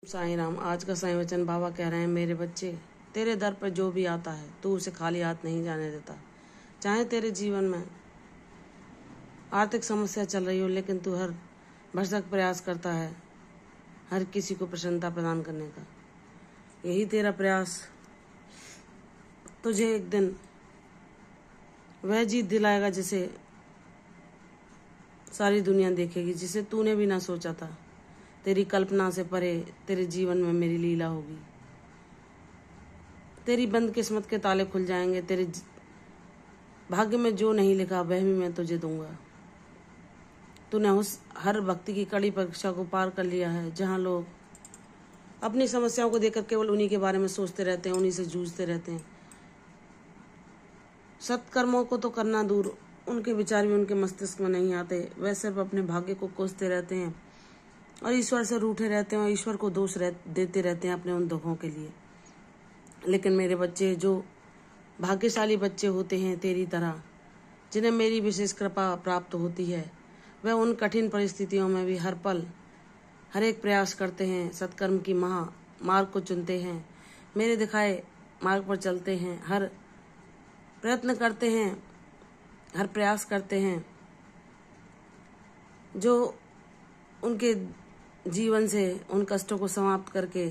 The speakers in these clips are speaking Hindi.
साईं राम। आज का साईं वचन बाबा कह रहे हैं, मेरे बच्चे, तेरे दर पर जो भी आता है तू उसे खाली हाथ नहीं जाने देता। चाहे तेरे जीवन में आर्थिक समस्या चल रही हो, लेकिन तू हर भरसक प्रयास करता है हर किसी को प्रसन्नता प्रदान करने का। यही तेरा प्रयास तुझे एक दिन वह जीत दिलाएगा जिसे सारी दुनिया देखेगी, जिसे तूने भी ना सोचा था। तेरी कल्पना से परे तेरे जीवन में मेरी लीला होगी। तेरी बंद किस्मत के ताले खुल जाएंगे। तेरे भाग्य में जो नहीं लिखा वह भी मैं तुझे दूंगा। तूने उस हर भक्ति की कड़ी परीक्षा को पार कर लिया है, जहां लोग अपनी समस्याओं को देखकर केवल उन्हीं के बारे में सोचते रहते हैं, उन्हीं से जूझते रहते हैं। सत्कर्मों को तो करना दूर, उनके विचार भी उनके मस्तिष्क में नहीं आते। वह सिर्फ अपने भाग्य को कोसते रहते हैं और ईश्वर से रूठे रहते हैं और ईश्वर को दोष देते रहते हैं अपने उन दुखों के लिए। लेकिन मेरे बच्चे, जो भाग्यशाली बच्चे होते हैं तेरी तरह, जिन्हें मेरी विशेष कृपा प्राप्त होती है, वह उन कठिन परिस्थितियों में भी हर पल हर एक प्रयास करते हैं, सत्कर्म की मार्ग को चुनते हैं, मेरे दिखाए मार्ग पर चलते हैं, हर प्रयत्न करते हैं, हर प्रयास करते हैं जो उनके जीवन से उन कष्टों को समाप्त करके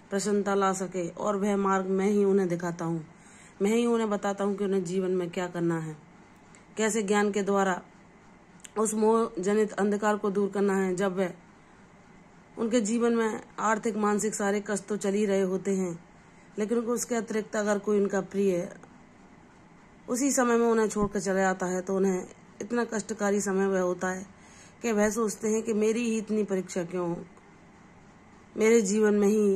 प्रसन्नता ला सके। और वह मार्ग मैं ही उन्हें दिखाता हूँ, मैं ही उन्हें बताता हूँ कि उन्हें जीवन में क्या करना है, कैसे ज्ञान के द्वारा उस मोह जनित अंधकार को दूर करना है। जब वह उनके जीवन में आर्थिक मानसिक सारे कष्ट तो चल ही रहे होते हैं, लेकिन उसके अतिरिक्त अगर कोई उनका प्रिय उसी समय में उन्हें छोड़कर चला जाता है, तो उन्हें इतना कष्टकारी समय वह होता है कि वह सोचते हैं कि मेरी ही इतनी परीक्षा क्यों, मेरे जीवन में ही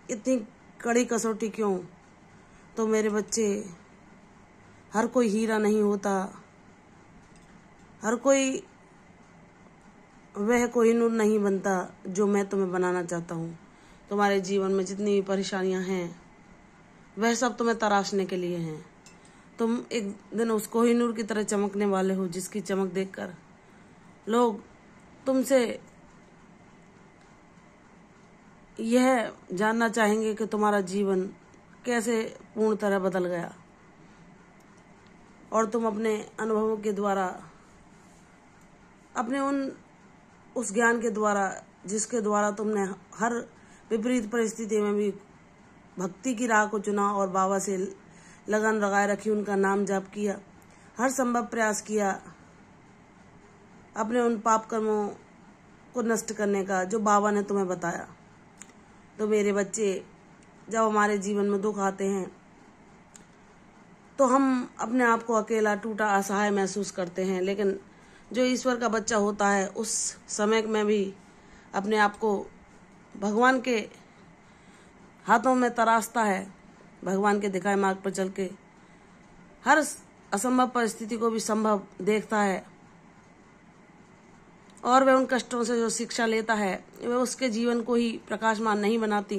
इतनी कड़ी कसौटी क्यों। तो मेरे बच्चे, हर कोई हीरा नहीं होता, हर कोई वह कोहिनूर नहीं बनता जो मैं तुम्हें बनाना चाहता हूँ। तुम्हारे जीवन में जितनी भी परेशानियां हैं वह सब तुम्हें तराशने के लिए हैं। तुम एक दिन उस कोहिनूर की तरह चमकने वाले हो, जिसकी चमक देखकर लोग तुमसे यह जानना चाहेंगे कि तुम्हारा जीवन कैसे पूर्ण तरह बदल गया, और तुम अपने अनुभवों के द्वारा, अपने उस ज्ञान के द्वारा जिसके द्वारा तुमने हर विपरीत परिस्थिति में भी भक्ति की राह को चुना और बाबा से लगन लगाए रखी, उनका नाम जाप किया, हर संभव प्रयास किया अपने उन पाप कर्मों को नष्ट करने का जो बाबा ने तुम्हें बताया। तो मेरे बच्चे, जब हमारे जीवन में दुख आते हैं तो हम अपने आप को अकेला, टूटा, असहाय महसूस करते हैं, लेकिन जो ईश्वर का बच्चा होता है उस समय में भी अपने आप को भगवान के हाथों में तराशता है, भगवान के दिखाए मार्ग पर चल के हर असंभव परिस्थिति को भी संभव देखता है। और वह उन कष्टों से जो शिक्षा लेता है वह उसके जीवन को ही प्रकाशमान नहीं बनाती,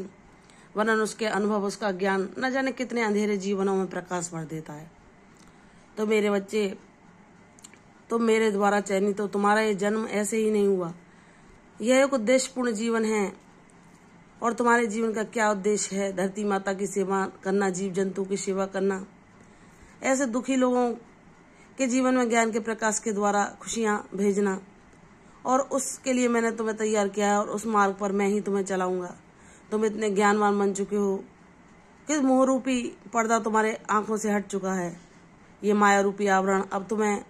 वरन उसके अनुभव, उसका ज्ञान न जाने कितने अंधेरे जीवनों में प्रकाश भर देता है। तो मेरे बच्चे, तुम मेरे द्वारा चयनित हो। तुम्हारा ये जन्म ऐसे ही नहीं हुआ, यह एक उद्देश्यपूर्ण जीवन है। और तुम्हारे जीवन का क्या उद्देश्य है? धरती माता की सेवा करना, जीव जंतु की सेवा करना, ऐसे दुखी लोगों के जीवन में ज्ञान के प्रकाश के द्वारा खुशियां भेजना। और उसके लिए मैंने तुम्हें तैयार किया है और उस मार्ग पर मैं ही तुम्हें चलाऊंगा। तुम इतने ज्ञानवान बन चुके हो कि मोह रूपी पर्दा तुम्हारे आंखों से हट चुका है। ये माया रूपी आवरण अब तुम्हें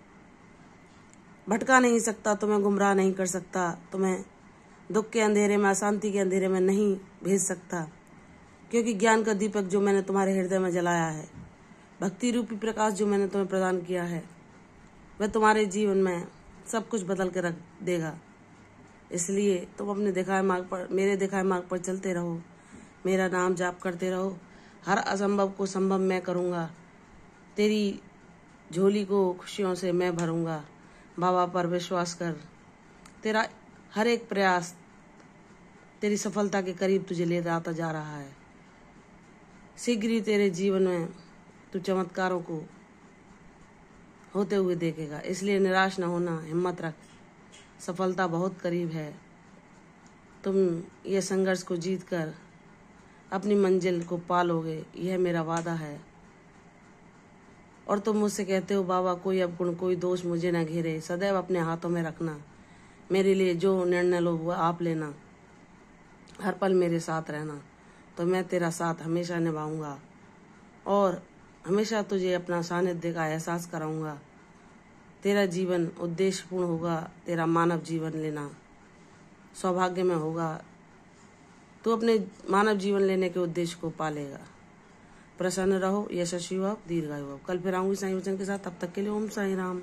भटका नहीं सकता, तुम्हें गुमराह नहीं कर सकता, तुम्हें दुख के अंधेरे में, अशांति के अंधेरे में नहीं भेज सकता, क्योंकि ज्ञान का दीपक जो मैंने तुम्हारे हृदय में जलाया है, भक्ति रूपी प्रकाश जो मैंने तुम्हें प्रदान किया है, वह तुम्हारे जीवन में सब कुछ बदल के रख देगा। इसलिए तुम अपने दिखाए मार्ग पर, मेरे दिखाए मार्ग पर चलते रहो, मेरा नाम जाप करते रहो। हर असंभव को संभव मैं करूँगा, तेरी झोली को खुशियों से मैं भरूंगा। बाबा पर विश्वास कर, तेरा हर एक प्रयास तेरी सफलता के करीब तुझे ले जाता जा रहा है। शीघ्र ही तेरे जीवन में तू चमत्कारों को होते हुए देखेगा। इसलिए निराश न होना, हिम्मत रख, सफलता बहुत करीब है। तुम ये संघर्ष को जीत कर अपनी मंजिल को पालोगे, यह मेरा वादा है। और तुम मुझसे कहते हो बाबा कोई अवगुण कोई दोष मुझे न घेरे, सदैव अपने हाथों में रखना, मेरे लिए जो निर्णय लो वो आप लेना, हर पल मेरे साथ रहना। तो मैं तेरा साथ हमेशा निभाऊंगा और हमेशा तुझे अपना सानिध्य का एहसास कराऊंगा। तेरा जीवन उद्देश्यपूर्ण होगा, तेरा मानव जीवन लेना सौभाग्य में होगा। तू अपने मानव जीवन लेने के उद्देश्य को पालेगा। प्रसन्न रहो, यशस्वी हो, दीर्घायु हो। कल फिर आऊंगी साईं वचन के साथ, तब तक के लिए ओम साई राम।